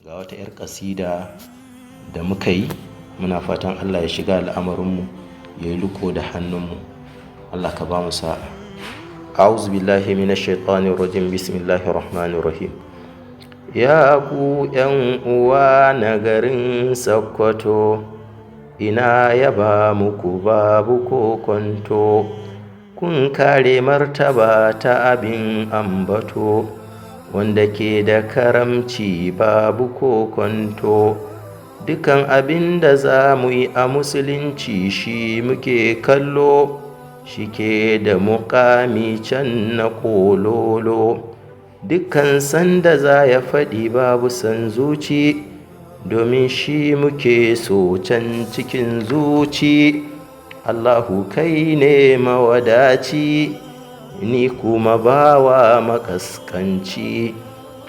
ga wata 'yar ƙasida da muka yi, muna fatan Allah ya shiga al'amarinmu, ya yi riko da hannunmu. Allah ka ba mu sa'a. A'udhu billahi minash shaitanir rajim. Bismillahir rahmanir rahim. Ya ku 'yan uwa na garin Sokoto, ina yaba muku babu kokonto, kun kare martaba ta abin ambato, wanda ke da karamci babu kokonto. Dukan abin da za mu yi a musulunci shi muke kallo, shi ke da muƙami can na ƙololo. Dukkan sanda za ya faɗi babu san zuci, domin shi muke so can cikin zuci. Allahu kai ne mawadaci, ni kuma bawa makaskanci.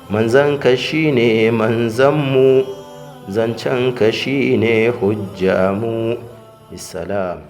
Manzanka shi ne manzanmu, zancenka shi ne hujjamu. Bisalam.